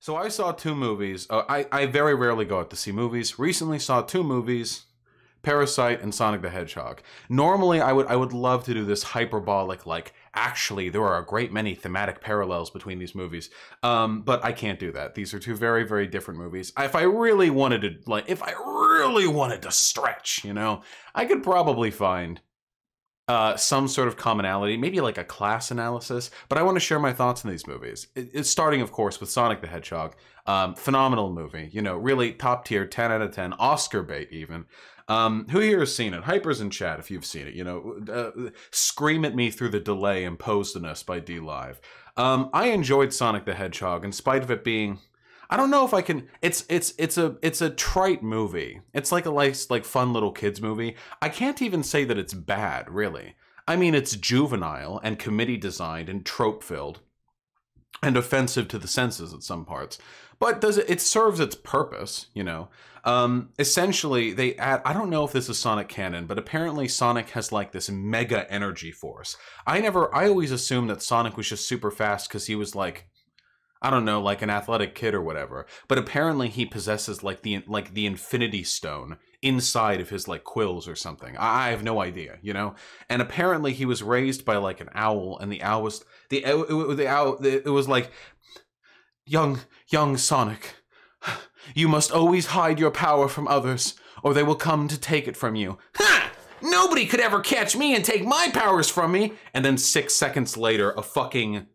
So I saw two movies. I very rarely go out to see movies. Recently saw two movies, Parasite and Sonic the Hedgehog. Normally I would love to do this hyperbolic, like, actually there are a great many thematic parallels between these movies. But I can't do that. These are two very, very different movies. If I really wanted to stretch, you know, I could probably find some sort of commonality, maybe like a class analysis, but I want to share my thoughts on these movies. It's starting, of course, with Sonic the Hedgehog. Phenomenal movie, you know, really top tier, 10 out of 10, Oscar bait even. Who here has seen it? Hypers in chat if you've seen it, you know, scream at me through the delay imposed on us by DLive. I enjoyed Sonic the Hedgehog in spite of it being, I don't know if I can. It's a trite movie. It's like a like fun little kids movie. I can't even say that it's bad, really. I mean, it's juvenile and committee designed and trope filled, and offensive to the senses at some parts. But it serves its purpose, you know. Essentially, they add. I don't know if this is Sonic canon, but apparently Sonic has like this mega energy force. I always assumed that Sonic was just super fast because he was like, I don't know, like an athletic kid or whatever. But apparently he possesses like the Infinity Stone inside of his like quills or something. I have no idea, you know. And apparently he was raised by like an owl, and the owl was it was like, young Sonic, you must always hide your power from others, or they will come to take it from you. Ha! Nobody could ever catch me and take my powers from me. And then 6 seconds later, a fucking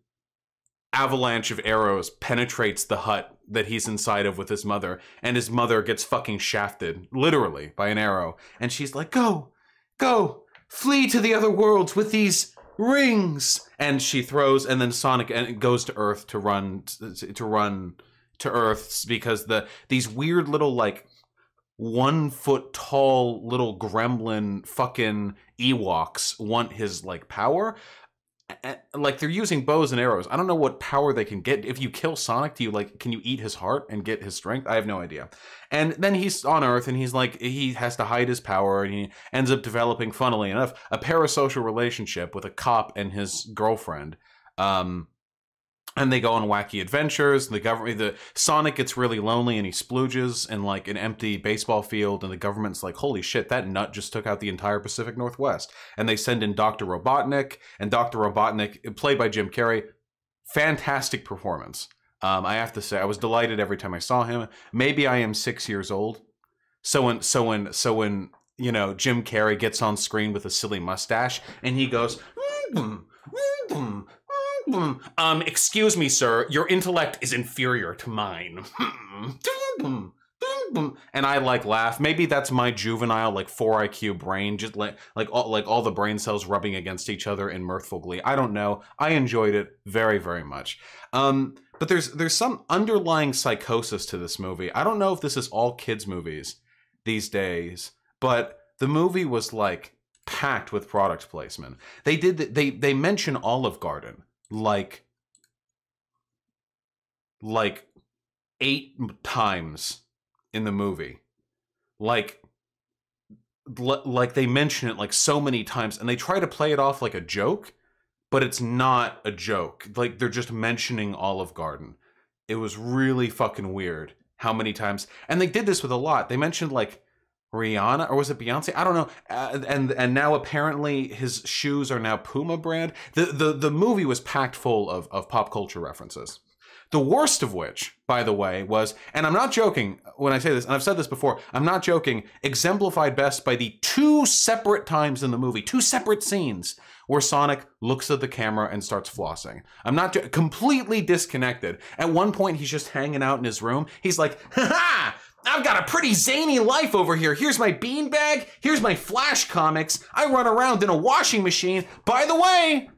avalanche of arrows penetrates the hut that he's inside of with his mother, and his mother gets fucking shafted, literally, by an arrow. And she's like, go, flee to the other worlds with these rings. And she throws, and then Sonic goes to Earth to run to Earth because these weird little like 1 foot tall little gremlin fucking Ewoks want his like power. Like they're using bows and arrows. I don't know what power they can get. If you kill Sonic, can you eat his heart and get his strength? I have no idea. And then he's on Earth and he's like, he has to hide his power, and he ends up developing, funnily enough, a parasocial relationship with a cop and his girlfriend. And they go on wacky adventures. The Sonic gets really lonely and he splooges in like an empty baseball field, and the government's like, holy shit, that nut just took out the entire Pacific Northwest. And they send in Dr. Robotnik, and Dr. Robotnik, played by Jim Carrey, fantastic performance. I have to say, I was delighted every time I saw him. Maybe I am 6 years old. So when you know, Jim Carrey gets on screen with a silly mustache and he goes, excuse me, sir, your intellect is inferior to mine. And I like laugh. Maybe that's my juvenile like 4 IQ brain, just like all the brain cells rubbing against each other in mirthful glee. I don't know. I enjoyed it very, very much. But there's some underlying psychosis to this movie. I don't know if this is all kids movies these days, but the movie was like packed with product placement. They mention Olive Garden like 8 times in the movie. Like they mention it like so many times, and they try to play it off like a joke, but it's not a joke. Like they're just mentioning Olive Garden. It was really fucking weird how many times. And they did this with a lot. They mentioned like Rihanna, or was it Beyonce? I don't know. And now apparently his shoes are now Puma brand. The movie was packed full of pop culture references. The worst of which, by the way, was, and I'm not joking when I say this, and I've said this before, I'm not joking, exemplified best by the 2 separate times in the movie, 2 separate scenes where Sonic looks at the camera and starts flossing. I'm not completely disconnected. At one point, he's just hanging out in his room. He's like, ha-ha! I've got a pretty zany life over here. Here's my beanbag. Here's my Flash comics. I run around in a washing machine. By the way,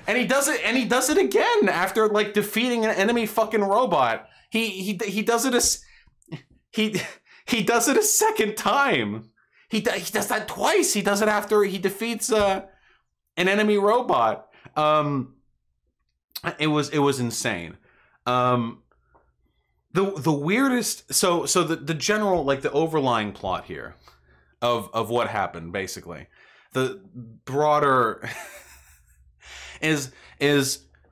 and he does it again after like defeating an enemy fucking robot. He does it he does it a second time. He does that twice. He does it after he defeats an enemy robot. It was insane. The weirdest. So the general, like the overlying plot here of what happened, basically. The broader is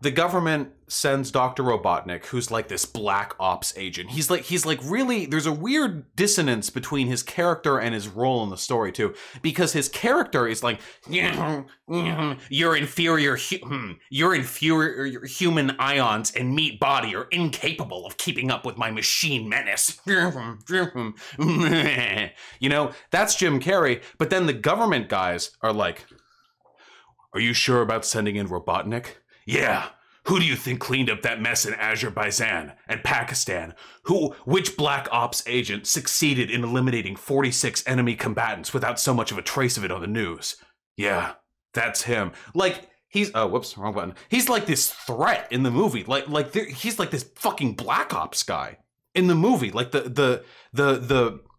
the government sends Dr. Robotnik, who's like this black ops agent. He's like really, there's a weird dissonance between his character and his role in the story too, because his character is like, your inferior human ions and meat body are incapable of keeping up with my machine menace. You know, that's Jim Carrey. But then the government guys are like, are you sure about sending in Robotnik? Yeah. Who do you think cleaned up that mess in Azerbaijan and Pakistan? Which black ops agent succeeded in eliminating 46 enemy combatants without so much of a trace of it on the news? Yeah, that's him. Like, he's, oh, whoops, wrong button. He's like this threat in the movie. He's like this fucking black ops guy in the movie. Like the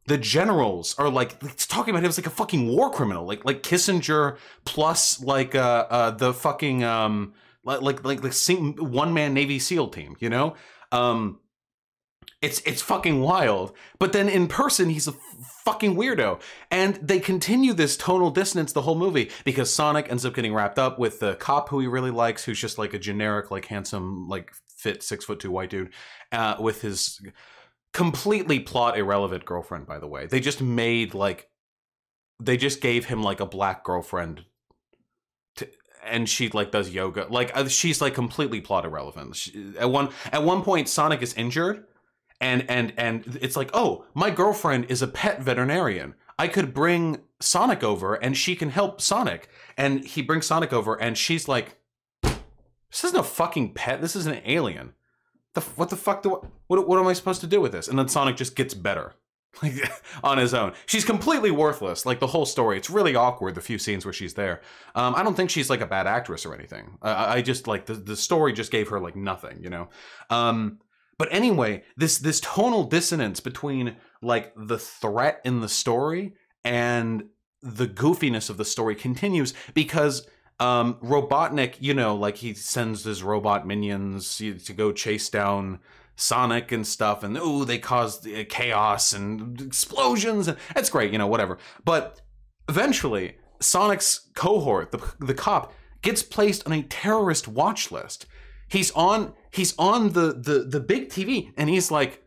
generals are like, it's talking about him as like a fucking war criminal, like Kissinger plus like the fucking like the one-man Navy SEAL team, you know? It's fucking wild. But then in person, he's a fucking weirdo. And they continue this tonal dissonance the whole movie because Sonic ends up getting wrapped up with the cop who he really likes, who's just like a generic, like handsome, like fit 6'2" white dude, with his completely plot irrelevant girlfriend, by the way. They just made like, they just gave him like a black girlfriend and she like does yoga. Like she's like completely plot irrelevant. At one point Sonic is injured and it's like, oh, my girlfriend is a pet veterinarian. I could bring Sonic over and she can help Sonic. And he brings Sonic over and she's like, this isn't a fucking pet. This is an alien. What the fuck what am I supposed to do with this? And then Sonic just gets better. Like on his own. She's completely worthless, like the whole story. It's really awkward, the few scenes where she's there. I don't think she's like a bad actress or anything. I just like the story just gave her like nothing, you know? But anyway, this tonal dissonance between like the threat in the story and the goofiness of the story continues because Robotnik, you know, like he sends his robot minions to go chase down Sonic and stuff, and ooh, they cause chaos and explosions, and that's great, you know, whatever. But eventually, Sonic's cohort, the cop, gets placed on a terrorist watch list. He's on the big TV, and he's like,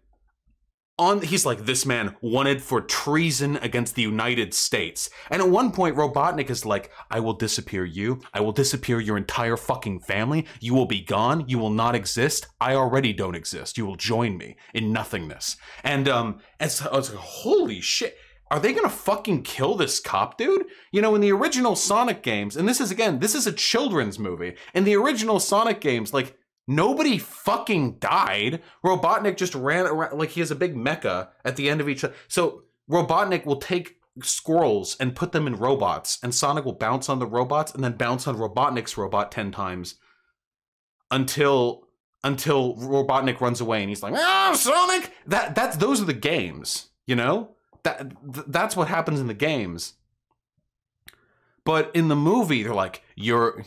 this man wanted for treason against the United States. And at one point, Robotnik is like, I will disappear you. I will disappear your entire fucking family. You will be gone. You will not exist. I already don't exist. You will join me in nothingness. And I was like, holy shit. Are they gonna fucking kill this cop dude? You know, in the original Sonic games, and this is a children's movie. In the original Sonic games, like, nobody fucking died. Robotnik just ran around, like he has a big mecha at the end of each. So Robotnik will take squirrels and put them in robots, and Sonic will bounce on the robots and then bounce on Robotnik's robot 10 times until Robotnik runs away and he's like, "Ah, Sonic!" Those are the games, you know? That's what happens in the games. But in the movie, they're like, You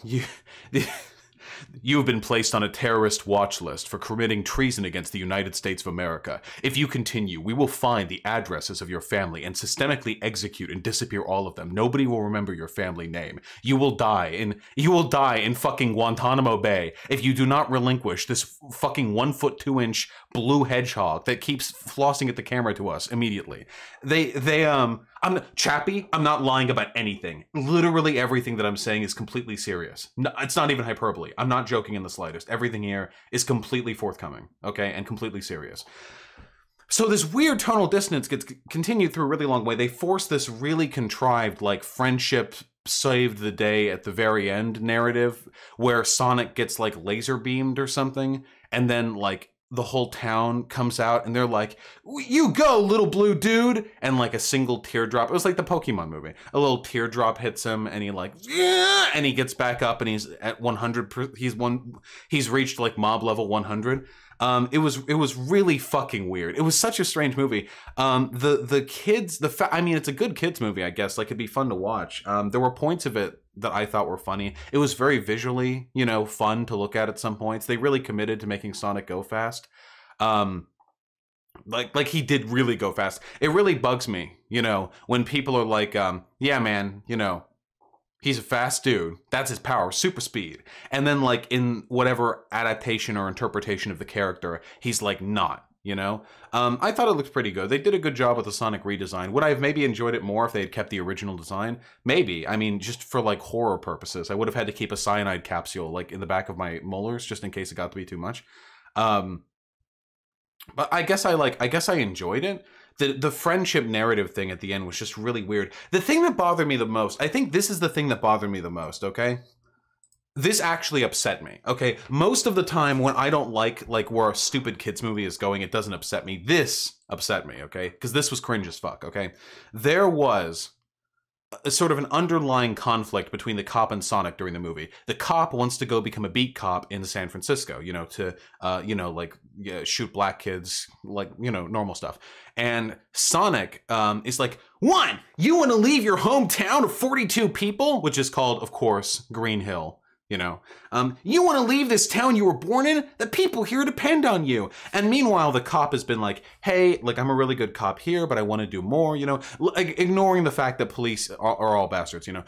have been placed on a terrorist watch list for committing treason against the United States of America. If you continue, we will find the addresses of your family and systemically execute and disappear all of them. Nobody will remember your family name. You will die in fucking Guantanamo Bay if you do not relinquish this fucking 1 foot 2 inch blue hedgehog that keeps flossing at the camera to us immediately. Chappie, I'm not lying about anything. Literally everything that I'm saying is completely serious. No, it's not even hyperbole. I'm not joking in the slightest. Everything here is completely forthcoming, okay, and completely serious. So this weird tonal dissonance gets continued through a really long way. They force this really contrived, like, friendship saved the day at the very end narrative where Sonic gets, like, laser beamed or something, and then, like, the whole town comes out and they're like, you go, little blue dude. And like a single teardrop. It was like the Pokemon movie. A little teardrop hits him and he like, yeah, and he gets back up and he's at 100. He's reached like mob level 100. It was really fucking weird. It was such a strange movie. The kids, I mean, it's a good kids movie, I guess. Like, it'd be fun to watch. There were points of it that I thought were funny. It was very visually, you know, fun to look at some points. They really committed to making Sonic go fast. Like he did really go fast. It really bugs me, you know, when people are like, yeah, man, you know, he's a fast dude. That's his power, super speed. And then like in whatever adaptation or interpretation of the character, he's like not, you know? I thought it looked pretty good. They did a good job with the Sonic redesign. Would I have maybe enjoyed it more if they had kept the original design? Maybe. I mean, just for like horror purposes. I would have had to keep a cyanide capsule like in the back of my molars just in case it got to be too much. But I guess I enjoyed it. The friendship narrative thing at the end was just really weird. The thing that bothered me the most, I think this is the thing that bothered me the most, okay? This actually upset me, okay? Most of the time when I don't like where a stupid kids movie is going, it doesn't upset me. This upset me, okay? Because this was cringe as fuck, okay? There was a sort of an underlying conflict between the cop and Sonic during the movie. The cop wants to go become a beat cop in San Francisco, you know, to, like, shoot black kids, like, you know, normal stuff. And Sonic is like, one, you want to leave your hometown of 42 people, which is called, of course, Green Hill. You know, you want to leave this town you were born in? The people here depend on you. And meanwhile, the cop has been like, hey, like, I'm a really good cop here, but I want to do more, you know, ignoring the fact that police are all bastards, you know.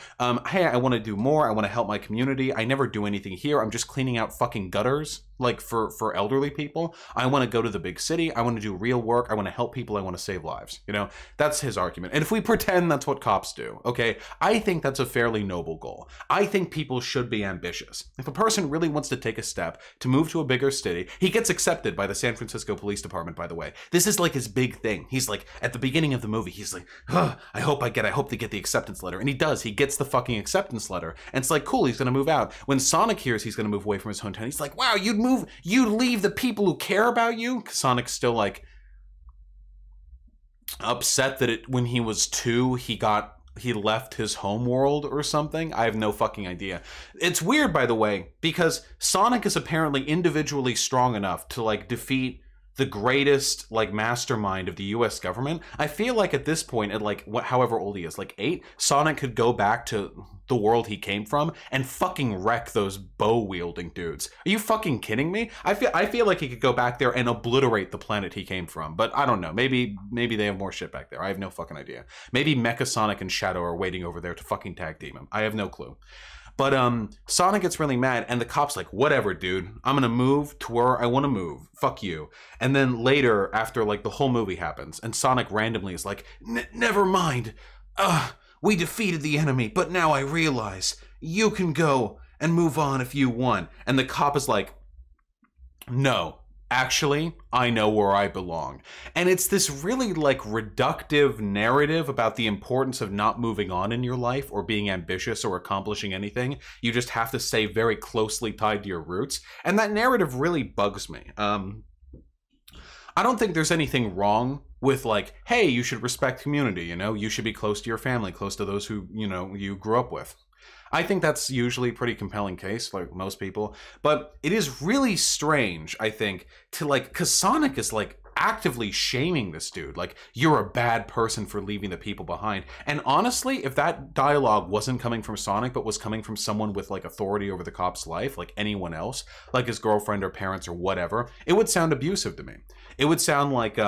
Hey, I want to do more. I want to help my community. I never do anything here. I'm just cleaning out fucking gutters, like, for elderly people. I want to go to the big city. I want to do real work. I want to help people. I want to save lives, you know. That's his argument. And if we pretend that's what cops do, okay, I think that's a fairly noble goal. I think people should be ambitious. If a person really wants to take a step to move to a bigger city, he gets accepted by the San Francisco Police Department, by the way. This is like his big thing. He's like, at the beginning of the movie, he's like, I hope they get the acceptance letter. And he does. He gets the fucking acceptance letter. And it's like, cool, he's going to move out. When Sonic hears he's going to move away from his hometown, he's like, wow, you'd leave the people who care about you? Sonic's still like upset that when he was 2, he left his home world or something. I have no fucking idea. It's weird, by the way, because Sonic is apparently individually strong enough to like defeat the greatest like mastermind of the US government. I feel like at this point, at like however old he is, like 8, Sonic could go back to the world he came from and fucking wreck those bow wielding dudes. Are you fucking kidding me? I feel like he could go back there and obliterate the planet he came from. But I don't know. Maybe they have more shit back there. I have no fucking idea. Maybe Mecha Sonic and Shadow are waiting over there to fucking tag team him. I have no clue. But Sonic gets really mad, and the cop's like, whatever, dude. I'm gonna move to where I want to move. Fuck you. And then later, after like the whole movie happens, and Sonic randomly is like, never mind. We defeated the enemy, but now I realize you can go and move on if you want. And the cop is like, no. Actually, I know where I belong. And it's this really like reductive narrative about the importance of not moving on in your life or being ambitious or accomplishing anything. You just have to stay very closely tied to your roots. And that narrative really bugs me. I don't think there's anything wrong with like, hey, you should respect community, you know? You should be close to your family, close to those who, you know, you grew up with. I think that's usually a pretty compelling case, like most people. But it is really strange, I think, to like, because Sonic is like actively shaming this dude. Like, you're a bad person for leaving the people behind. And honestly, if that dialogue wasn't coming from Sonic, but was coming from someone with like authority over the cop's life, like anyone else, like his girlfriend or parents or whatever, it would sound abusive to me. It would sound like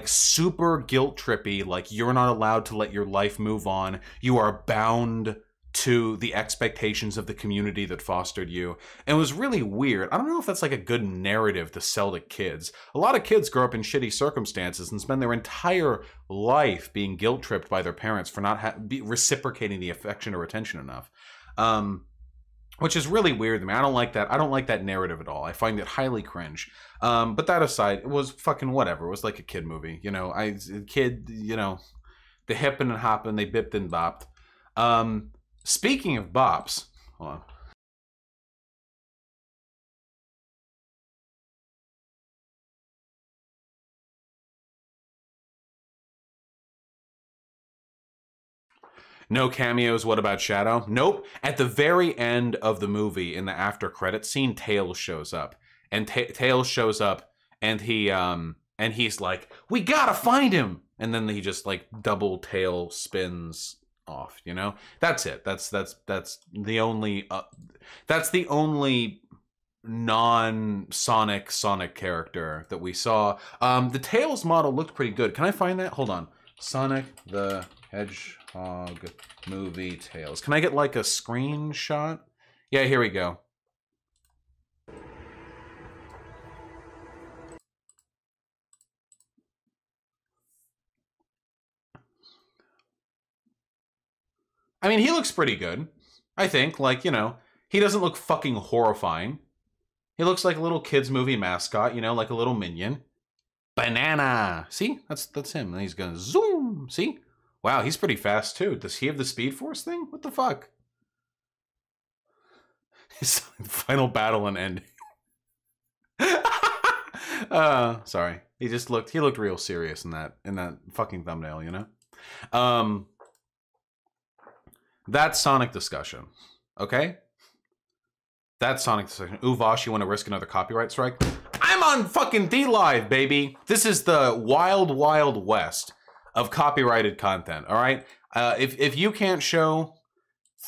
super guilt trippy, like you're not allowed to let your life move on. You are bound to the expectations of the community that fostered you. And it was really weird. I don't know if that's like a good narrative to sell to kids. A lot of kids grow up in shitty circumstances and spend their entire life being guilt-tripped by their parents for not reciprocating the affection or attention enough. Which is really weird to me. I don't like that. I don't like that narrative at all. I find it highly cringe. But that aside, it was fucking whatever. It was like a kid movie. You know, you know, they hippin' and hoppin', they bipped and bopped. Speaking of bops, hold on. No cameos, what about Shadow? Nope. At the very end of the movie, in the after credit scene, Tails shows up. And Tails shows up, and he's like, we gotta find him! And then he just like double tail spins off, you know? That's it. That's the only non-Sonic character that we saw. The Tails model looked pretty good. Can I find that? Hold on. Sonic the Hedgehog movie Tails. Can I get like a screenshot? Yeah, here we go. I mean, he looks pretty good. I think, like, you know, he doesn't look fucking horrifying. He looks like a little kid's movie mascot, you know, like a little minion. Banana! See? That's him. And he's gonna zoom! See? Wow, he's pretty fast, too. Does he have the Speed Force thing? What the fuck? His final battle and ending. Sorry. He looked real serious in that fucking thumbnail, you know? That's Sonic discussion. Okay? That's Sonic discussion. Ooh, Vosh, you want to risk another copyright strike? I'm on fucking D-Live, baby! This is the wild, wild west of copyrighted content, alright? If you can't show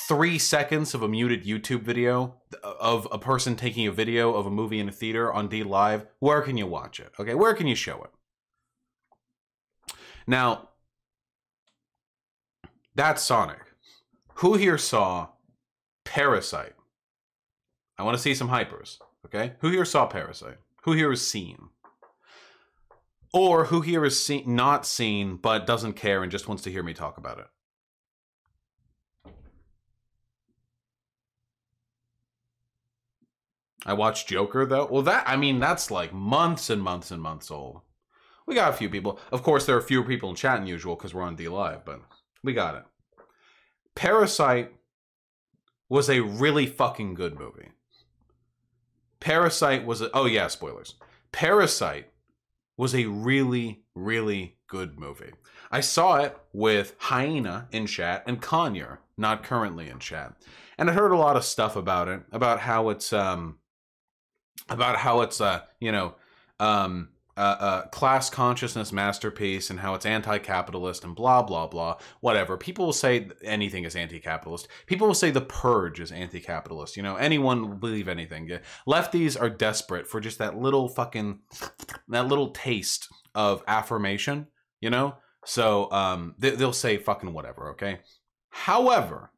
3 seconds of a muted YouTube video of a person taking a video of a movie in a theater on D-Live, where can you watch it? Okay, where can you show it? Now, that's Sonic. Who here saw Parasite? I want to see some hypers, okay? Who here saw Parasite? Who here has seen? Or who here has not seen but doesn't care and just wants to hear me talk about it? I watched Joker, though. Well, that's like months and months and months old. We got a few people. Of course, there are fewer people in chat than usual because we're on D-Live, but we got it. Parasite was a really fucking good movie. Parasite was oh yeah, spoilers. Parasite was a really, really good movie. I saw it with Hyena in chat and Conyer, not currently in chat. And I heard a lot of stuff about it, about how it's you know, class consciousness masterpiece and how it's anti-capitalist and blah, blah, blah, whatever. People will say anything is anti-capitalist. People will say The Purge is anti-capitalist. You know, anyone will believe anything. Lefties are desperate for just that little taste of affirmation, you know? So, they'll say fucking whatever, okay? However,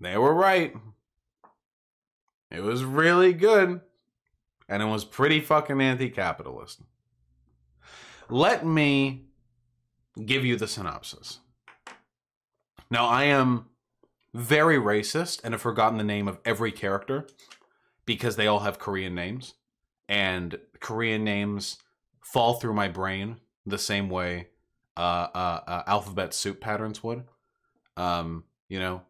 they were right. It was really good, and it was pretty fucking anti-capitalist. Let me give you the synopsis. Now, I am very racist and have forgotten the name of every character because they all have Korean names, and Korean names fall through my brain the same way alphabet soup patterns would. You know,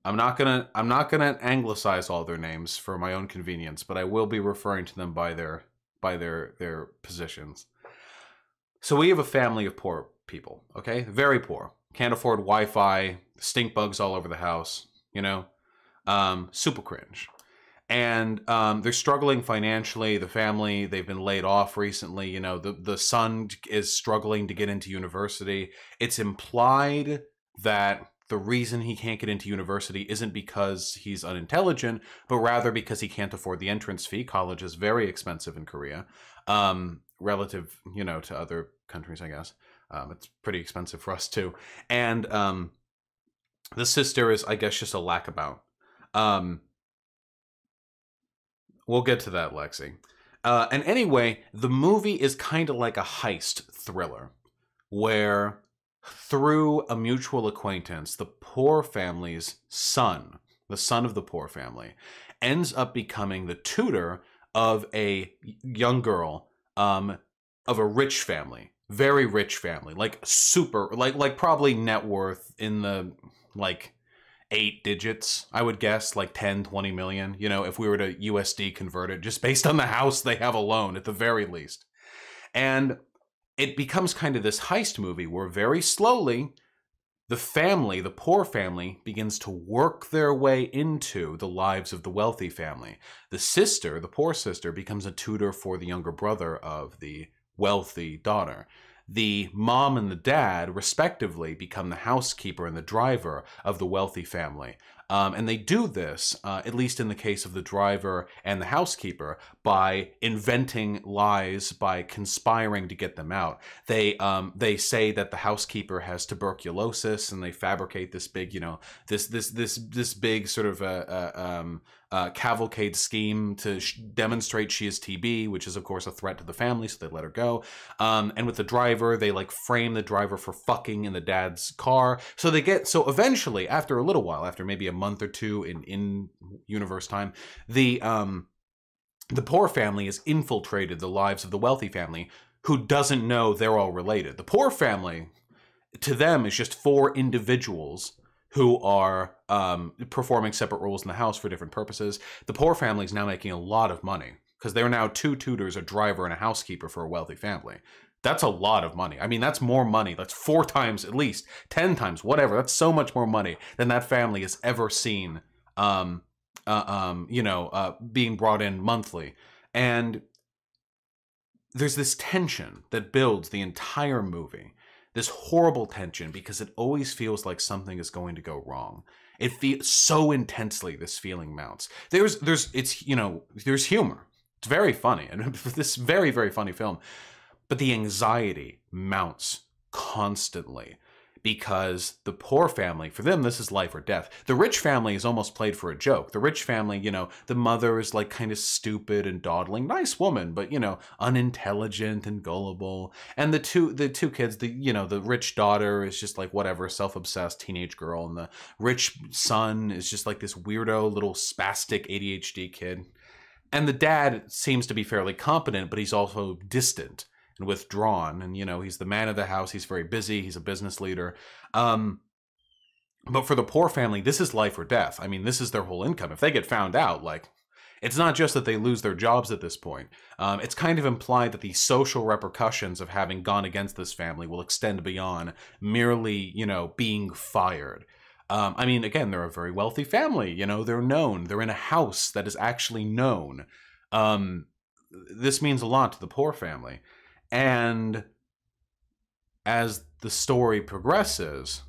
I'm not gonna anglicize all their names for my own convenience, but I will be referring to them by their positions. So we have a family of poor people, okay? Very poor. Can't afford Wi-Fi, stink bugs all over the house, you know? Super cringe. And they're struggling financially. The family, they've been laid off recently. You know, the son is struggling to get into university. It's implied that the reason he can't get into university isn't because he's unintelligent, but rather because he can't afford the entrance fee. College is very expensive in Korea, relative, you know, to other countries, I guess. It's pretty expensive for us too. And the sister is, I guess, just a lackabout. We'll get to that, Lexi. And anyway, the movie is kind of like a heist thriller, where through a mutual acquaintance, the poor family's son, the son of the poor family, ends up becoming the tutor of a young girl of a rich family, very rich family, like super, like probably net worth in the like 8 digits, I would guess, like 10, 20 million, you know, if we were to USD convert it, just based on the house they have alone, at the very least. And it becomes kind of this heist movie where very slowly the family, the poor family, begins to work their way into the lives of the wealthy family. The sister, the poor sister, becomes a tutor for the younger brother of the wealthy daughter. the mom and the dad, respectively, become the housekeeper and the driver of the wealthy family. And they do this, at least in the case of the driver and the housekeeper, by inventing lies, by conspiring to get them out. They say that the housekeeper has tuberculosis, and they fabricate this big, this big sort of cavalcade scheme to demonstrate she has TB, which is of course a threat to the family, so they let her go. And with the driver, they like frame the driver for fucking in the dad's car. So eventually, after a little while, after maybe a month or two in universe time, the poor family has infiltrated the lives of the wealthy family, who doesn't know they're all related. The poor family, to them, is just four individuals who are performing separate roles in the house for different purposes. The poor family is now making a lot of money because they're now 2 tutors, a driver, and a housekeeper for a wealthy family. That's a lot of money. I mean, that's more money. That's 4 times, at least 10 times, whatever. That's so much more money than that family has ever seen, being brought in monthly. And there's this tension that builds the entire movie. This horrible tension, because it always feels like something is going to go wrong. It feels so intensely, this feeling mounts. There's humor. It's very funny, and this very, very funny film. But the anxiety mounts constantly, because the poor family, for them, this is life or death. The rich family is almost played for a joke. The rich family, the mother is like kind of stupid and dawdling, nice woman, but unintelligent and gullible. And the two kids, the rich daughter is just like whatever, self-obsessed teenage girl, and the rich son is just like this weirdo little spastic ADHD kid. And the dad seems to be fairly competent, but he's also distant and withdrawn, and he's the man of the house. He's very busy. He's a business leader. But for the poor family, this is life or death. I mean, this is their whole income. If they get found out, like, it's not just that they lose their jobs at this point. It's kind of implied that the social repercussions of having gone against this family will extend beyond merely, being fired. I mean, again, they're a very wealthy family. They're known. They're in a house that is actually known. This means a lot to the poor family. And as the story progresses,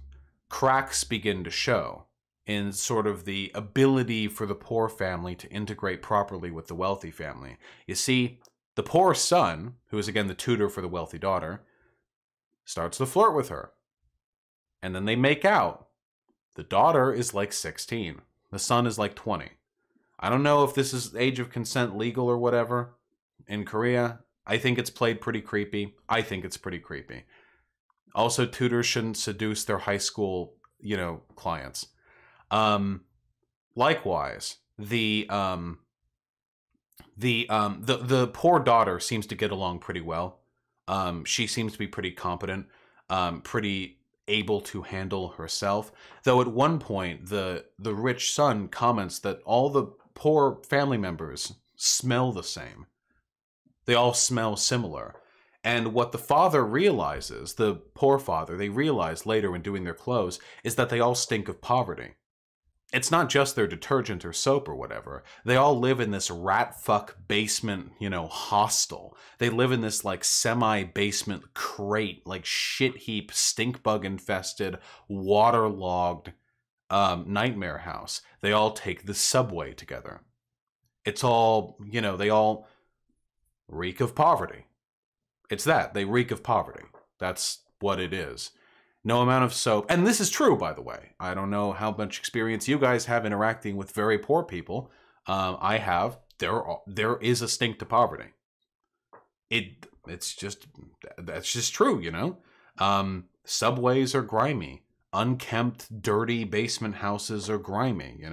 cracks begin to show in sort of the ability for the poor family to integrate properly with the wealthy family. You see, the poor son, who is again the tutor for the wealthy daughter, starts to flirt with her. And then they make out. The daughter is like 16. The son is like 20. I don't know if this is age of consent legal or whatever in Korea. I think it's played pretty creepy. I think it's pretty creepy. Also, tutors shouldn't seduce their high school, clients. Likewise, the poor daughter seems to get along pretty well. She seems to be pretty competent, pretty able to handle herself. Though at one point, the rich son comments that all the poor family members smell the same. They all smell similar. And what the father realizes, the poor father, they realize later when doing their clothes, is that they all stink of poverty. It's not just their detergent or soap or whatever. They all live in this rat fuck basement, hostel. They live in this like semi-basement crate, like shit heap, stink bug infested, waterlogged nightmare house. They all take the subway together. It's all, they all reek of poverty. It's that. They reek of poverty. That's what it is. No amount of soap. And this is true, by the way. I don't know how much experience you guys have interacting with very poor people. I have. There is a stink to poverty. That's just true, Subways are grimy. Unkempt, dirty basement houses are grimy,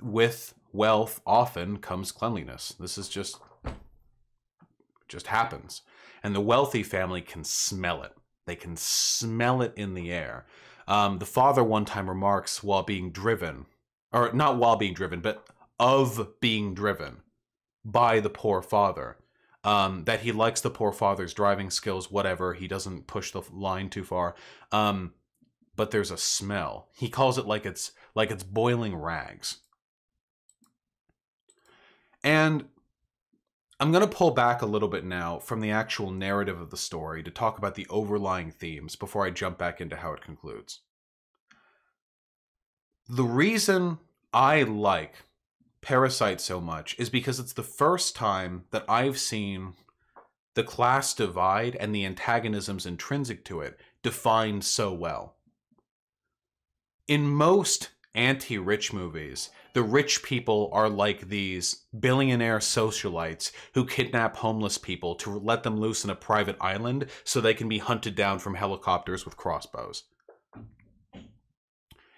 With wealth often comes cleanliness. This is just happens. And the wealthy family can smell it. They can smell it in the air. The father one time remarks while being driven, or not while being driven, but of being driven by the poor father, that he likes the poor father's driving skills, whatever. He doesn't push the line too far. But there's a smell. He calls it like it's boiling rags. And I'm going to pull back a little bit now from the actual narrative of the story to talk about the overlying themes before I jump back into how it concludes. The reason I like Parasite so much is because it's the first time that I've seen the class divide and the antagonisms intrinsic to it defined so well. In most anti-rich movies, the rich people are like these billionaire socialites who kidnap homeless people to let them loose in a private island so they can be hunted down from helicopters with crossbows.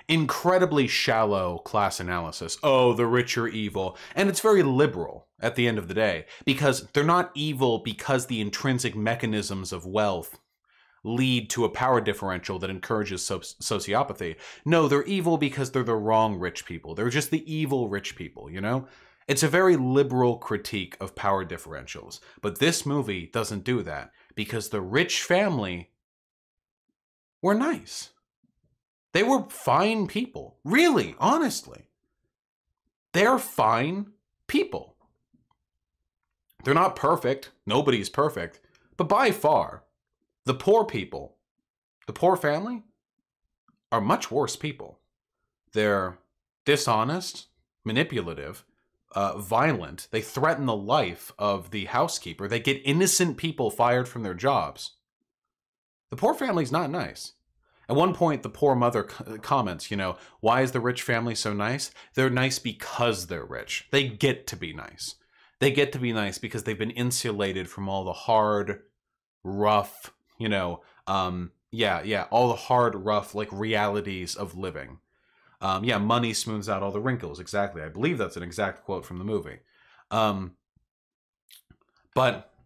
Incredibly shallow class analysis. Oh, the rich are evil. And it's very liberal at the end of the day, because they're not evil because the intrinsic mechanisms of wealth lead to a power differential that encourages sociopathy. No, they're evil because they're the wrong rich people. They're just the evil rich people, you know? It's a very liberal critique of power differentials. But this movie doesn't do that because the rich family were nice. They were fine people. Really, honestly. They're fine people. They're not perfect. Nobody's perfect. But by far, the poor people, the poor family, are much worse people. They're dishonest, manipulative, violent. They threaten the life of the housekeeper. They get innocent people fired from their jobs. The poor family's not nice. At one point, the poor mother comments, you know, why is the rich family so nice? They're nice because they're rich. They get to be nice. They get to be nice because they've been insulated from all the hard, rough, you know, all the hard, rough, like, realities of living. Money smooths out all the wrinkles. Exactly. I believe that's an exact quote from the movie. But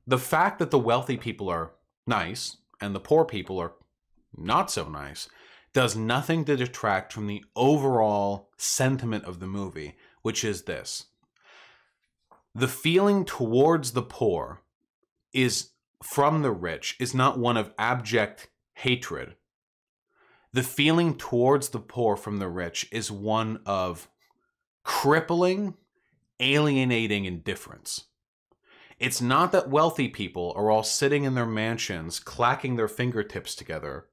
the fact that the wealthy people are nice and the poor people are not so nice does nothing to detract from the overall sentiment of the movie, which is this. The feeling towards the poor is from the rich is not one of abject hatred. The feeling towards the poor from the rich is one of crippling, alienating indifference. It's not that wealthy people are all sitting in their mansions, clacking their fingertips together,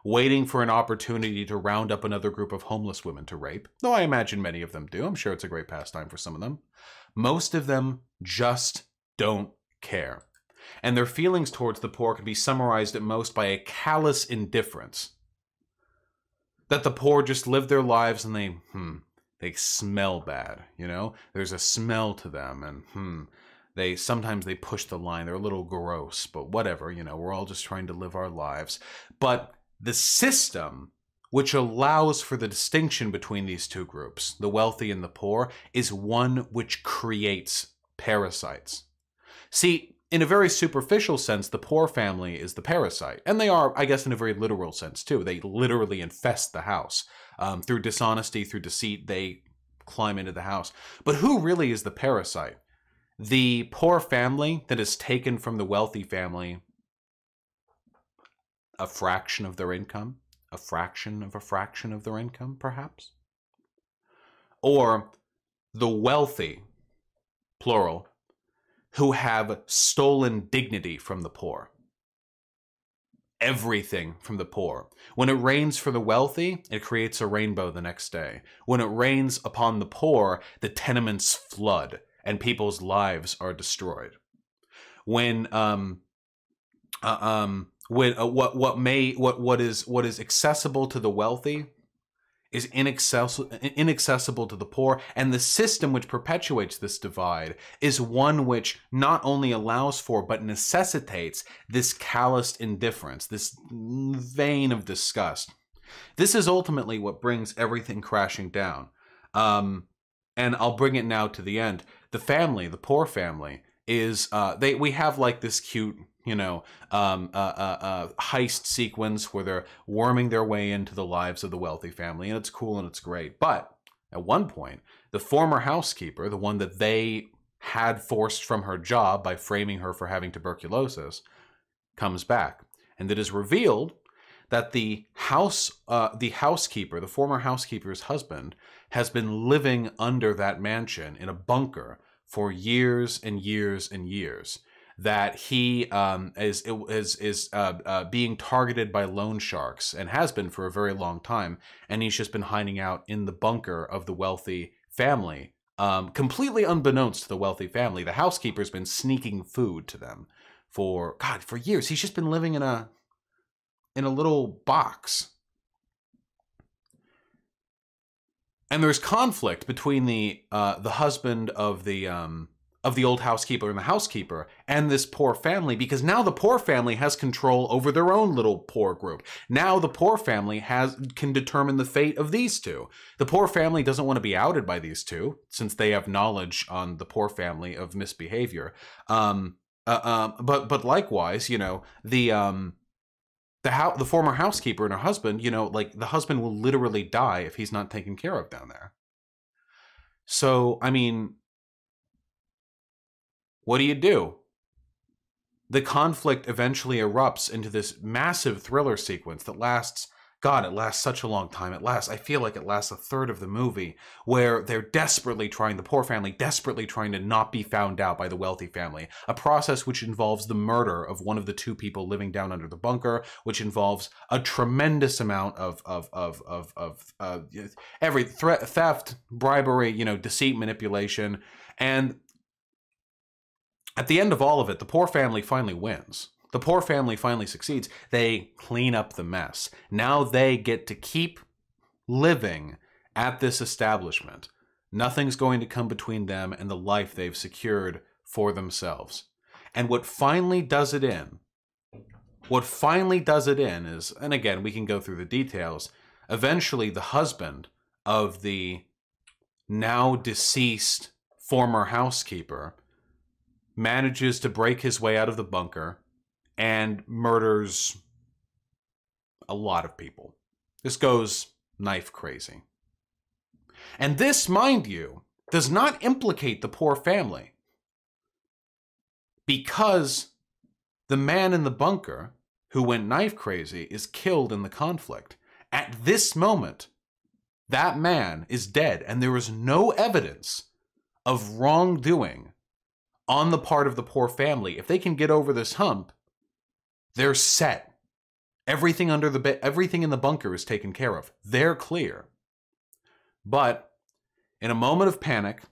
waiting for an opportunity to round up another group of homeless women to rape. Though I imagine many of them do. I'm sure it's a great pastime for some of them. Most of them just don't care. And their feelings towards the poor can be summarized at most by a callous indifference. That the poor just live their lives and they smell bad, you know? There's a smell to them and sometimes they push the line. They're a little gross, but whatever, you know, we're all just trying to live our lives. But the system which allows for the distinction between these two groups, the wealthy and the poor, is one which creates parasites. See, in a very superficial sense, the poor family is the parasite. And they are, I guess, in a very literal sense, too. They literally infest the house. Through dishonesty, through deceit, they climb into the house. But who really is the parasite? The poor family that is taken from the wealthy family a fraction of their income? A fraction of their income, perhaps? Or the wealthy, plural, who have stolen dignity from the poor. Everything from the poor. When it rains for the wealthy, it creates a rainbow the next day. When it rains upon the poor, the tenements flood and people's lives are destroyed. When what is accessible to the wealthy is inaccessible to the poor, and the system which perpetuates this divide is one which not only allows for but necessitates this calloused indifference, this vein of disgust. This is ultimately what brings everything crashing down. And I'll bring it now to the end. The family, the poor family, is we have like this cute, you know, heist sequence where they're worming their way into the lives of the wealthy family, and it's cool and it's great. But at one point, the former housekeeper, the one that they had forced from her job by framing her for having tuberculosis, comes back, and it is revealed that the housekeeper, the former housekeeper's husband, has been living under that mansion in a bunker for years and years and years that he is being targeted by loan sharks and has been for a very long time, and he's just been hiding out in the bunker of the wealthy family, completely unbeknownst to the wealthy family. The housekeeper's been sneaking food to them for years. He's just been living in a little box. And there's conflict between the husband of the old housekeeper and the housekeeper and this poor family, because now the poor family has control over their own little poor group. Now the poor family can determine the fate of these two. The poor family doesn't want to be outed by these two, since they have knowledge on the poor family of misbehavior. But likewise, you know, the former housekeeper and her husband, you know, like, the husband will literally die if he's not taken care of down there. So, I mean, what do? The conflict eventually erupts into this massive thriller sequence that lasts, God, it lasts such a long time. I feel like it lasts a third of the movie, where they're the poor family desperately trying to not be found out by the wealthy family. A process which involves the murder of one of the two people living down under the bunker, which involves a tremendous amount of every theft, bribery, you know, deceit, manipulation. And at the end of all of it, the poor family finally wins. The poor family finally succeeds. They clean up the mess. Now they get to keep living at this establishment. Nothing's going to come between them and the life they've secured for themselves. And what finally does it in is, and again, we can go through the details, eventually the husband of the now deceased former housekeeper manages to break his way out of the bunker and murders a lot of people. This goes knife crazy. And this, mind you, does not implicate the poor family, because the man in the bunker who went knife crazy is killed in the conflict. At this moment, that man is dead, and there is no evidence of wrongdoing on the part of the poor family. If they can get over this hump, they're set. Everything in the bunker is taken care of. They're clear. But in a moment of panic,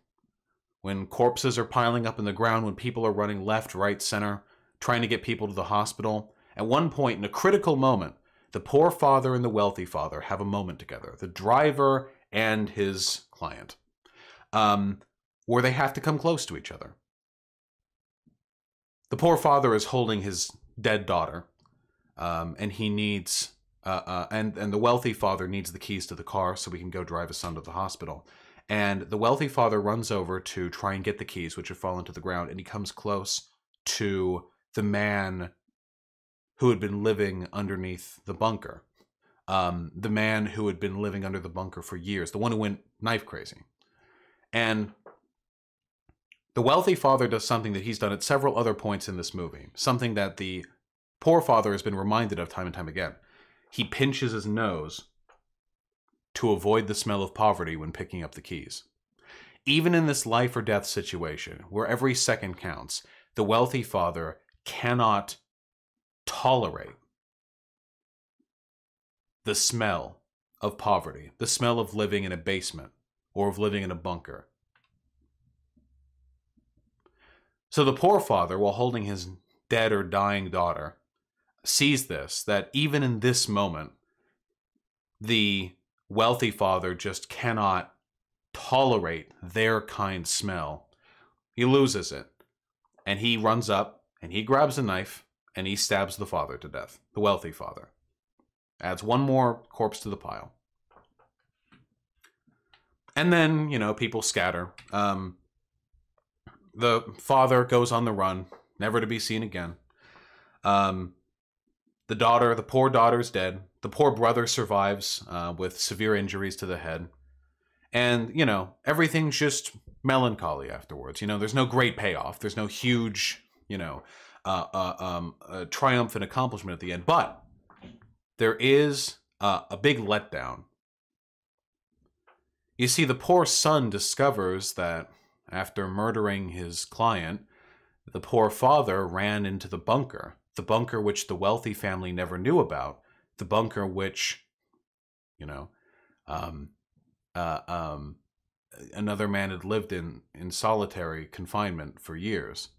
when corpses are piling up in the ground, when people are running left, right, center, trying to get people to the hospital, at one point, in a critical moment, the poor father and the wealthy father have a moment together. The driver and his client. Where they have to come close to each other. The poor father is holding his dead daughter, and he needs, and the wealthy father needs the keys to the car so we can go drive his son to the hospital. And the wealthy father runs over to try and get the keys, which have fallen to the ground, and he comes close to the man who had been living underneath the bunker. The man who had been living under the bunker for years, the one who went knife crazy. And the wealthy father does something that he's done at several other points in this movie. Something that the poor father has been reminded of time and time again. He pinches his nose to avoid the smell of poverty when picking up the keys. Even in this life or death situation, where every second counts, the wealthy father cannot tolerate the smell of poverty, the smell of living in a basement or of living in a bunker. So the poor father, while holding his dead or dying daughter, sees this, that even in this moment, the wealthy father just cannot tolerate their kind smell. He loses it. And he runs up, and he grabs a knife, and he stabs the father to death, the wealthy father. Adds one more corpse to the pile. And then, you know, people scatter. The father goes on the run, never to be seen again. The poor daughter's dead. The poor brother survives with severe injuries to the head. And, you know, everything's just melancholy afterwards. You know, there's no great payoff. There's no huge, you know, triumphant accomplishment at the end. But there is a big letdown. You see, the poor son discovers that after murdering his client, the poor father ran into the bunker which the wealthy family never knew about, the bunker which, you know, um, another man had lived in solitary confinement for years.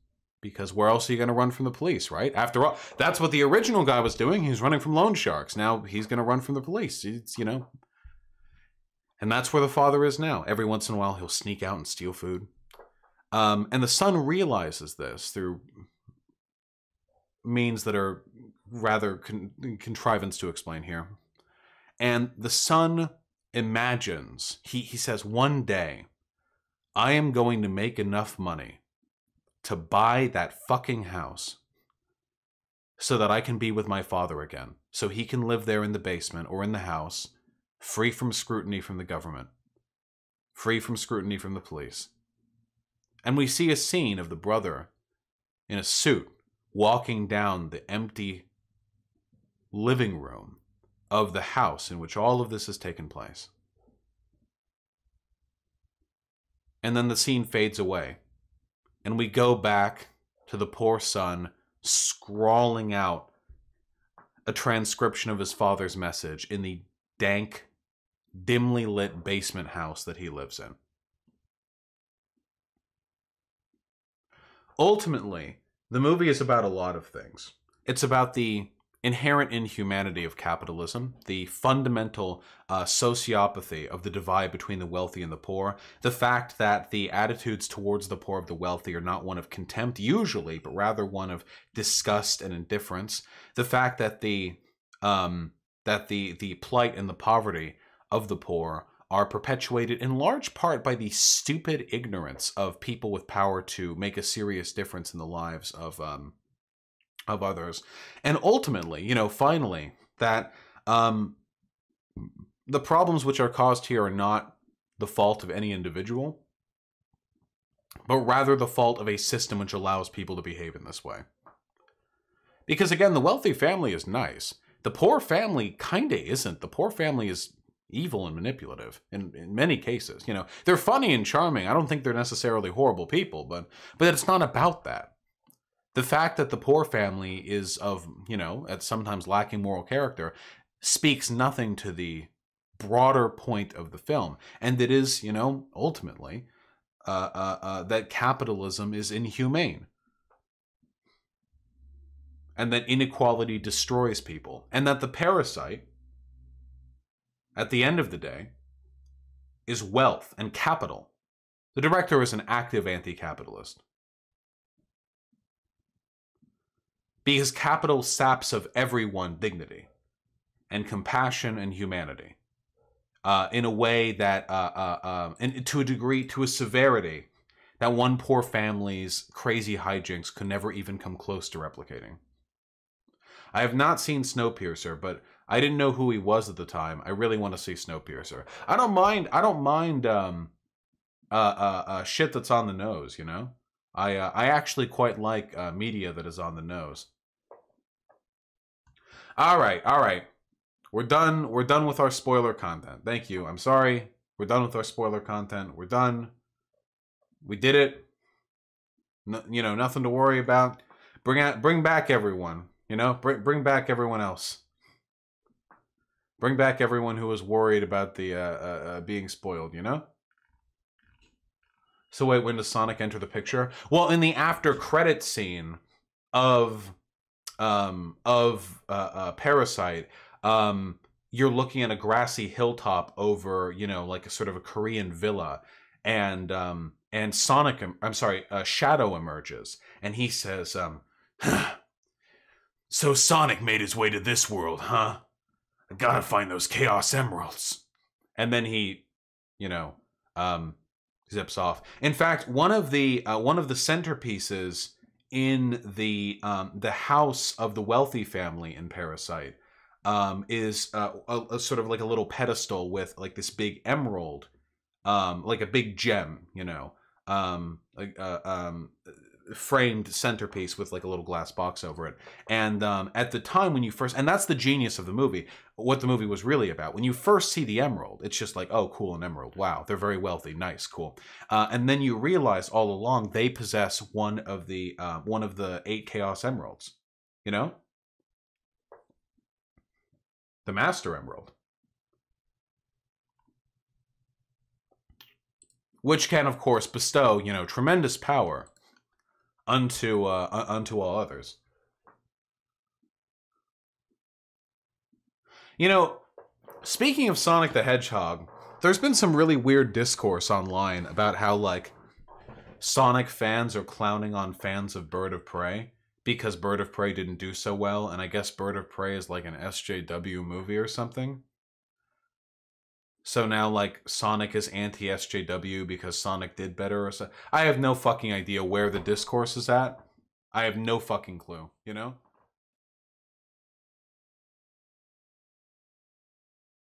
Because where else are you going to run from the police, right? After all, that's what the original guy was doing. He was running from loan sharks. Now he's going to run from the police. It's, you know. And that's where the father is now. Every once in a while, he'll sneak out and steal food. And the son realizes this through means that are rather contrivance to explain here. And the son imagines, he says, one day, I am going to make enough money to buy that fucking house so that I can be with my father again. So he can live there in the basement or in the house, free from scrutiny from the government, free from scrutiny from the police. And we see a scene of the brother in a suit walking down the empty living room of the house in which all of this has taken place. And then the scene fades away. And we go back to the poor son scrawling out a transcription of his father's message in the dank, dimly lit basement house that he lives in. Ultimately, the movie is about a lot of things. It's about the inherent inhumanity of capitalism, the fundamental sociopathy of the divide between the wealthy and the poor, the fact that the attitudes towards the poor of the wealthy are not one of contempt usually, but rather one of disgust and indifference, the fact that the plight and the poverty of the poor are perpetuated in large part by the stupid ignorance of people with power to make a serious difference in the lives of others. And ultimately, you know, finally, that the problems which are caused here are not the fault of any individual, but rather the fault of a system which allows people to behave in this way. Because again, the wealthy family is nice. The poor family kinda isn't. The poor family is evil and manipulative in many cases. You know, they're funny and charming. I don't think they're necessarily horrible people, but it's not about that. The fact that the poor family is of, you know, at sometimes lacking moral character speaks nothing to the broader point of the film. And it is, you know, ultimately, that capitalism is inhumane. And that inequality destroys people. And that the parasite, at the end of the day, is wealth and capital. The director is an active anti-capitalist. Because capital saps of everyone dignity and compassion and humanity in a way that, and to a degree, to a severity, that one poor family's crazy hijinks could never even come close to replicating. I have not seen Snowpiercer, but I didn't know who he was at the time. I really want to see Snowpiercer. I don't mind shit that's on the nose, you know? I actually quite like media that is on the nose. All right. We're done with our spoiler content. Thank you. I'm sorry. We're done with our spoiler content. We're done. We did it. No, you know, nothing to worry about. Bring back everyone. You know, bring back everyone else. Bring back everyone who was worried about the being spoiled. You know. So wait, when does Sonic enter the picture? Well, in the after credit scene of Parasite, you're looking at a grassy hilltop over, you know, like a sort of a Korean villa, and Shadow emerges, and he says, "So Sonic made his way to this world, huh? I gotta find those Chaos Emeralds." And then he, you know, zips off. In fact, one of the centerpieces in the house of the wealthy family in Parasite is a sort of like a little pedestal with like this big emerald, like a big gem, you know, framed centerpiece with like a little glass box over it. And at the time when you first, and that's the genius of the movie, what the movie was really about. When you first see the emerald, it's just like, oh, cool, an emerald. Wow, they're very wealthy. Nice, cool. And then you realize all along they possess one of the 8 Chaos Emeralds. You know, the Master Emerald, which can, of course, bestow tremendous power unto all others. Speaking of Sonic the Hedgehog, there's been some really weird discourse online about how, like, Sonic fans are clowning on fans of Bird of Prey because Bird of Prey didn't do so well, and I guess Bird of Prey is like an SJW movie or something. So now, like, Sonic is anti-SJW because Sonic did better or so. I have no fucking idea where the discourse is at. I have no fucking clue,